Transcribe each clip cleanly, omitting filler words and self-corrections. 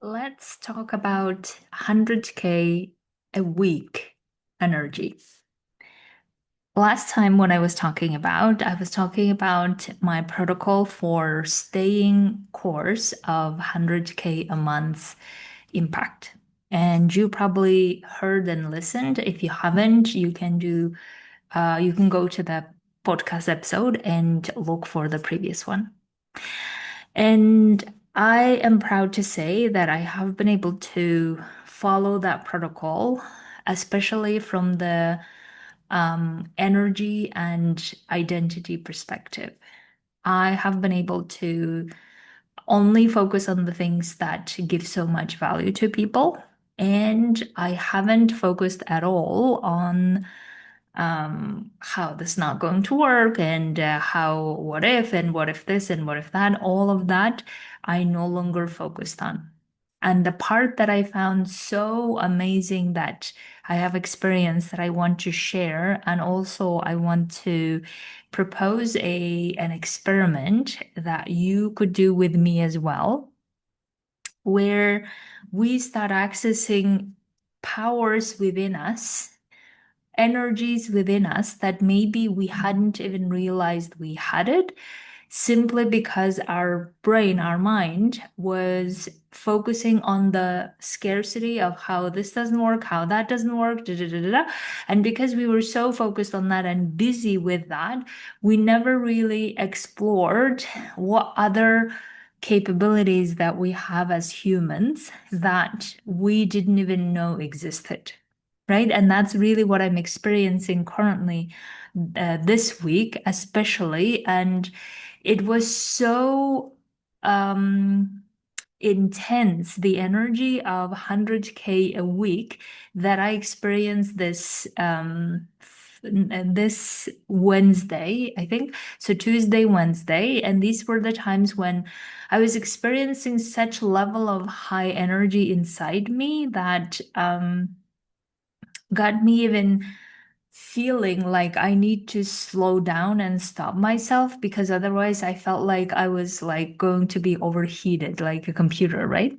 Let's talk about 100K a week energy. Last time when I was talking about my protocol for staying course of 100K a month impact. And you probably heard and listened. If you haven't, you can go to the podcast episode and look for the previous one. And I am proud to say that I have been able to follow that protocol, especially from the energy and identity perspective. I have been able to only focus on the things that give so much value to people. And I haven't focused at all on how this is not going to work and what if this and what if that, all of that, I no longer focused on. And the part that I found so amazing that I have experienced that I want to share, and also I want to propose an experiment that you could do with me as well, where we start accessing powers within us, energies within us that maybe we hadn't even realized we had it, simply because our brain, our mind was focusing on the scarcity of how this doesn't work, how that doesn't work, da, da, da, da, da. And because we were so focused on that and busy with that, we never really explored what other capabilities that we have as humans that we didn't even know existed. Right. And that's really what I'm experiencing currently this week, especially. And it was so intense, the energy of 100K a week, that I experienced this Wednesday, I think. So Tuesday, Wednesday. And these were the times when I was experiencing such level of high energy inside me that got me even feeling like I need to slow down and stop myself, because otherwise I felt like I was like going to be overheated like a computer, right?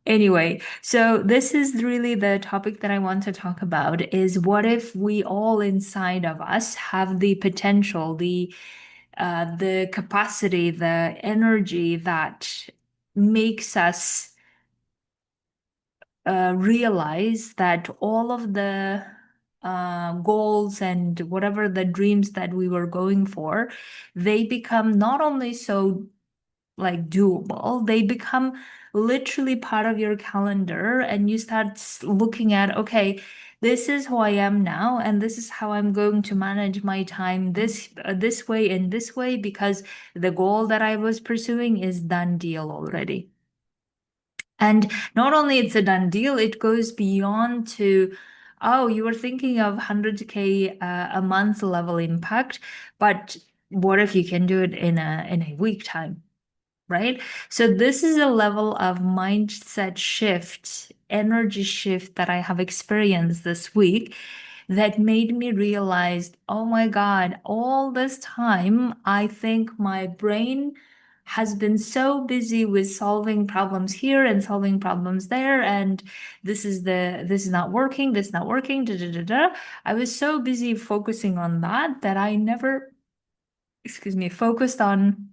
Anyway, so this is really the topic that I want to talk about, is what if we all inside of us have the potential, the capacity, the energy that makes us realize that all of the goals and whatever the dreams that we were going for, they become not only so like doable, they become literally part of your calendar, and you start looking at, okay, this is who I am now, and this is how I'm going to manage my time this way and this way, because the goal that I was pursuing is done deal already. And not only it's a done deal, it goes beyond to, oh, you were thinking of 100K a month level impact, but what if you can do it in a week time, right? So this is a level of mindset shift, energy shift that I have experienced this week that made me realize, oh my God, all this time, I think my brain has been so busy with solving problems here and solving problems there, and this is not working, this is not working, da da da da. I was so busy focusing on that that I never, excuse me, focused on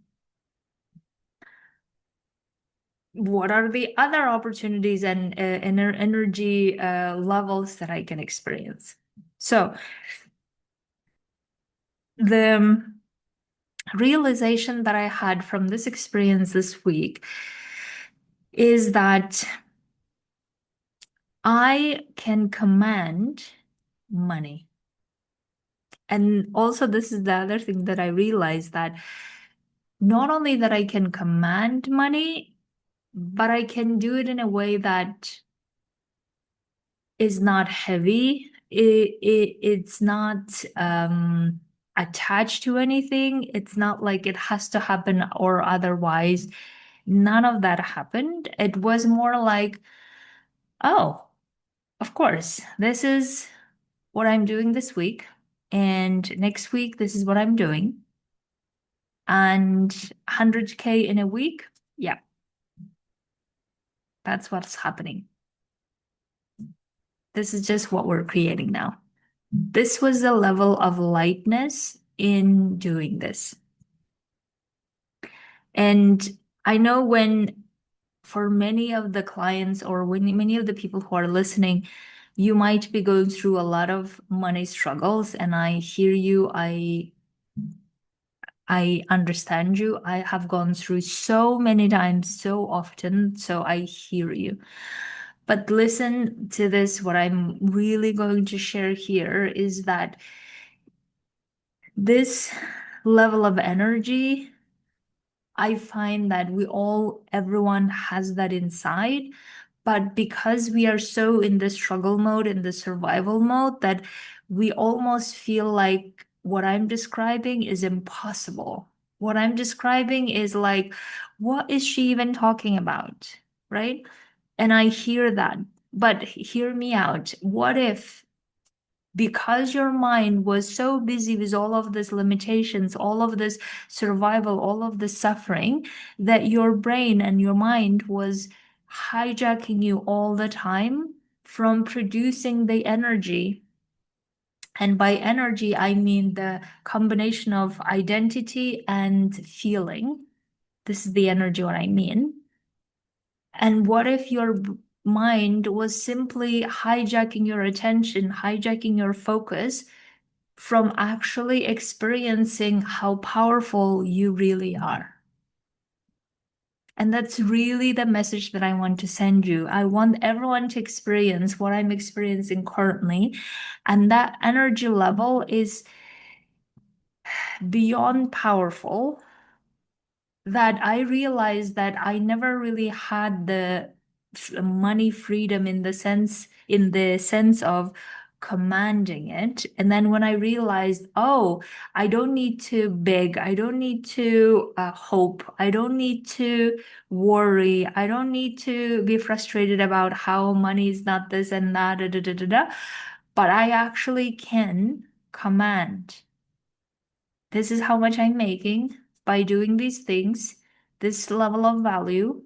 what are the other opportunities and energy levels that I can experience. So the realization that I had from this experience this week is that I can command money. And also, this is the other thing that I realized, that not only that I can command money, but I can do it in a way that is not heavy. It's not attached to anything. It's not like it has to happen or otherwise. None of that happened. It was more like, oh, of course, this is what I'm doing this week. And next week, this is what I'm doing. And 100K in a week. Yeah. That's what's happening. This is just what we're creating now. This was the level of lightness in doing this. And I know when, for many of the clients or when many of the people who are listening, you might be going through a lot of money struggles, and I hear you. I understand you. I have gone through so many times, so often, so I hear you. But listen to this. What I'm really going to share here is that this level of energy, I find that everyone has that inside. But because we are so in the struggle mode, in the survival mode, that we almost feel like what I'm describing is impossible. What I'm describing is like, what is she even talking about? Right? And I hear that. But hear me out. What if, because your mind was so busy with all of these limitations, all of this survival, all of this suffering, that your brain and your mind was hijacking you all the time from producing the energy? And by energy, I mean the combination of identity and feeling. This is the energy what I mean. And what if your mind was simply hijacking your attention, hijacking your focus from actually experiencing how powerful you really are? And that's really the message that I want to send you. I want everyone to experience what I'm experiencing currently. And that energy level is beyond powerful, that I realized that I never really had the money freedom in the sense of commanding it. And then when I realized, oh, I don't need to beg, I don't need to hope, I don't need to worry, I don't need to be frustrated about how money is not this and that, da, da, da, da, da. But I actually can command. This is how much I'm making by doing these things, this level of value,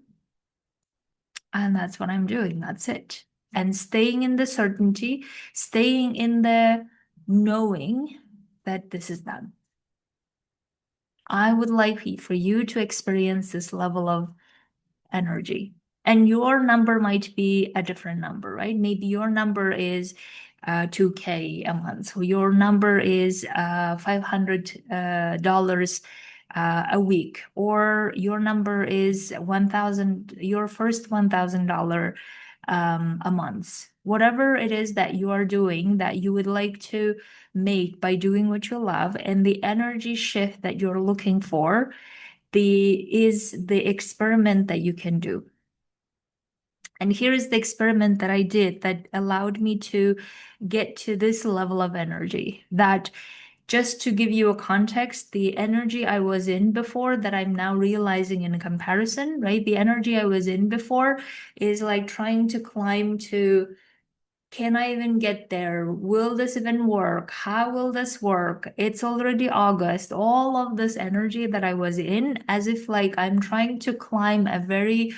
and that's what I'm doing. That's it. And staying in the certainty, staying in the knowing that this is done. I would like for you to experience this level of energy. And your number might be a different number, right? Maybe your number is 2K a month. So your number is $500 a week, or your number is 1,000, your first $1,000 a month. Whatever it is that you are doing that you would like to make by doing what you love, and the energy shift that you're looking for, is the experiment that you can do. And here is the experiment that I did that allowed me to get to this level of energy. That, just to give you a context, the energy I was in before that I'm now realizing in comparison, right? The energy I was in before is like trying to climb to, can I even get there? Will this even work? How will this work? It's already August. All of this energy that I was in, as if like I'm trying to climb a very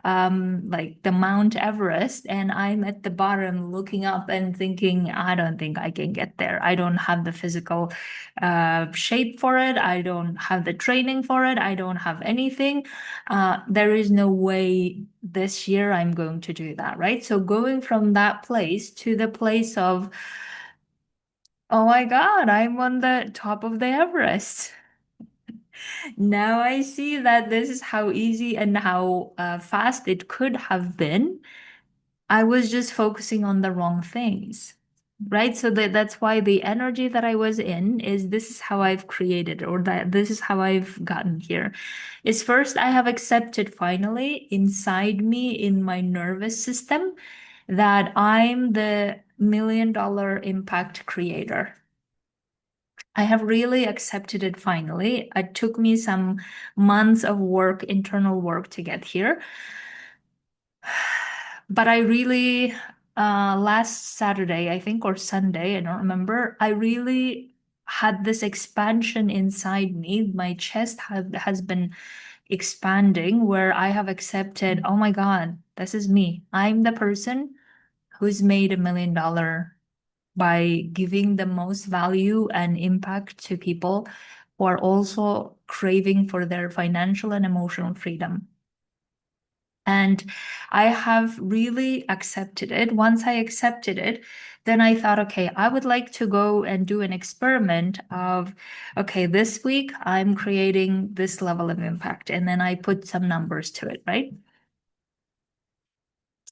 like the Mount Everest, and I'm at the bottom looking up and thinking, I don't think I can get there. I don't have the physical shape for it. I don't have the training for it. I don't have anything. There is no way this year I'm going to do that, right? So going from that place to the place of, oh my God, I'm on the top of the Everest. Now I see that this is how easy and how fast it could have been. I was just focusing on the wrong things, right? So that's why the energy that I was in is, this is how I've created, or that this is how I've gotten here. Is first, I have accepted finally inside me, in my nervous system, that I'm the $1 million impact creator. I have really accepted it finally. It took me some months of work, internal work, to get here. But I really, last Saturday, I think, or Sunday, I don't remember, I really had this expansion inside me. My chest has been expanding where I have accepted, oh my God, this is me. I'm the person who's made $1 million by giving the most value and impact to people who are also craving for their financial and emotional freedom. And I have really accepted it. Once I accepted it, then I thought, okay, I would like to go and do an experiment of, okay, this week I'm creating this level of impact. And then I put some numbers to it, right?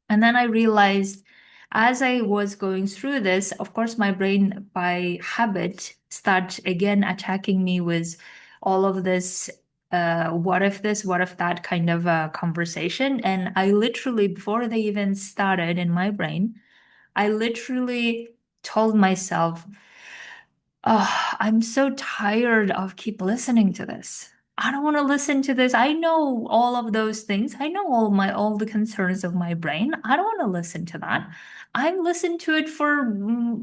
And then I realized as I was going through this, of course, my brain by habit start again attacking me with all of this what if this, what if that kind of conversation. And I literally, before they even started in my brain, I literally told myself, oh, I'm so tired of keep listening to this. I don't want to listen to this. I know all of those things. I know all the concerns of my brain. I don't want to listen to that. I've listened to it for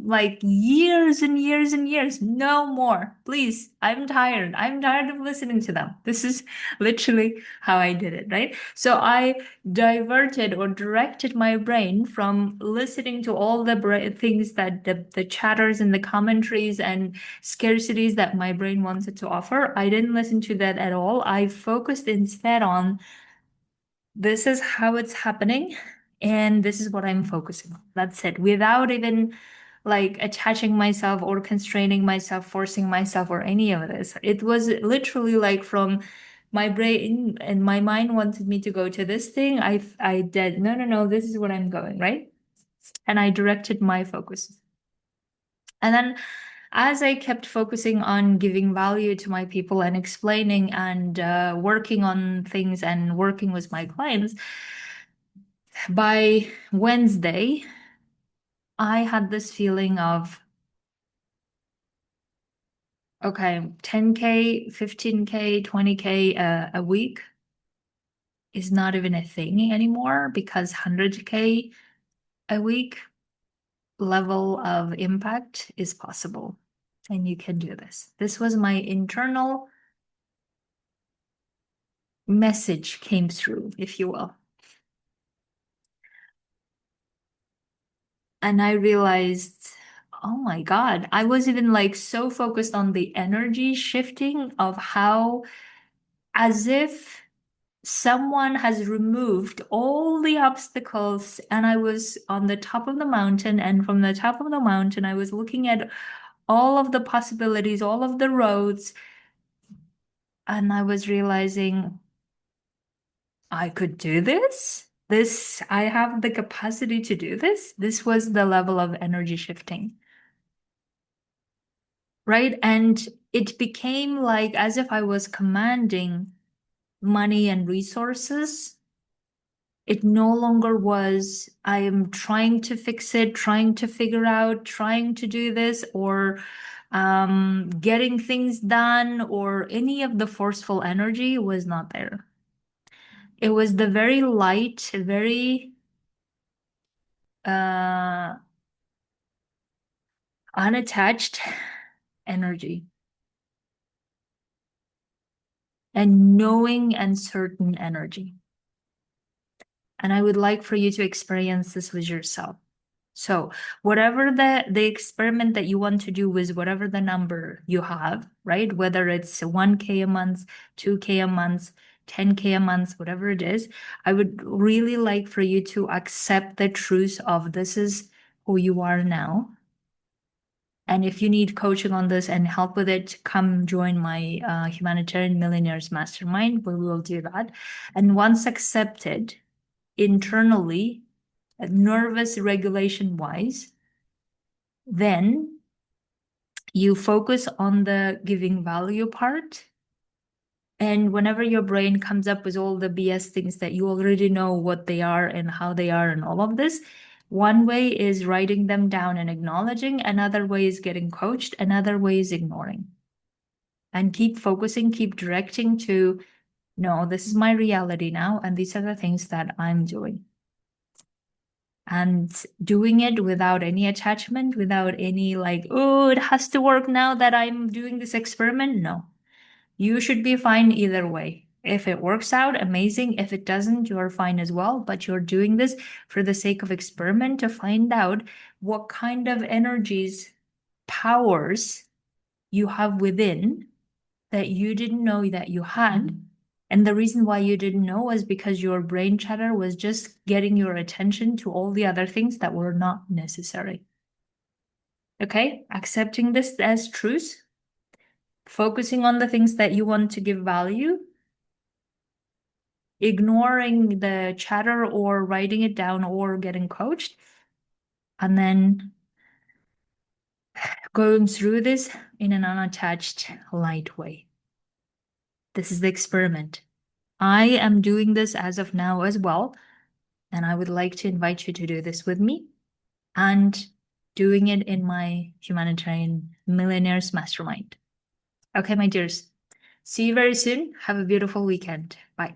like years and years and years. No more. Please. I'm tired. I'm tired of listening to them. This is literally how I did it, right? So I diverted or directed my brain from listening to all the things that the chatters and the commentaries and scarcities that my brain wanted to offer. I didn't listen to that at all. I focused instead on this is how it's happening and this is what I'm focusing on. That's it. Without even like attaching myself or constraining myself, forcing myself, or any of this. It was literally like from my brain and my mind wanted me to go to this thing. I did, no, no, no, this is what I'm going, right? And I directed my focus. And then as I kept focusing on giving value to my people and explaining and working on things and working with my clients, by Wednesday, I had this feeling of, okay, 10K, 15K, 20K a week is not even a thing anymore because 100K a week level of impact is possible and you can do this. This was my internal message came through, if you will. And I realized, oh my God, I was even like so focused on the energy shifting of how, as if someone has removed all the obstacles and I was on the top of the mountain, and from the top of the mountain I was looking at all of the possibilities, all of the roads, and I was realizing I could do this. I have the capacity to do this. This was the level of energy shifting, right? And it became like as if I was commanding money and resources. It no longer was, I am trying to fix it, trying to figure out, trying to do this, or getting things done, or any of the forceful energy was not there. It was the very light, very uh, unattached energy and knowing and certain energy. And I would like for you to experience this with yourself. So whatever the experiment that you want to do with whatever the number you have, right? Whether it's 1K a month, 2K a month, 10K a month, whatever it is, I would really like for you to accept the truth of this is who you are now. And if you need coaching on this and help with it, come join my Humanitarian Millionaires Mastermind, where we will do that. And once accepted internally, nervous regulation wise, then you focus on the giving value part. And whenever your brain comes up with all the BS things that you already know what they are and how they are and all of this, one way is writing them down and acknowledging, another way is getting coached, another way is ignoring. And keep focusing, keep directing to, no, this is my reality now, and these are the things that I'm doing. And doing it without any attachment, without any like, oh, it has to work now that I'm doing this experiment. No, you should be fine either way. If it works out, amazing. If it doesn't, you're fine as well. But you're doing this for the sake of experiment to find out what kind of energies, powers you have within that you didn't know that you had. And the reason why you didn't know was because your brain chatter was just getting your attention to all the other things that were not necessary. Okay, accepting this as truth, focusing on the things that you want to give value, ignoring the chatter or writing it down or getting coached, and then going through this in an unattached, light way. This is the experiment. I am doing this as of now as well, and I would like to invite you to do this with me and doing it in my Humanitarian Millionaires Mastermind. Okay, my dears. See you very soon. Have a beautiful weekend. Bye.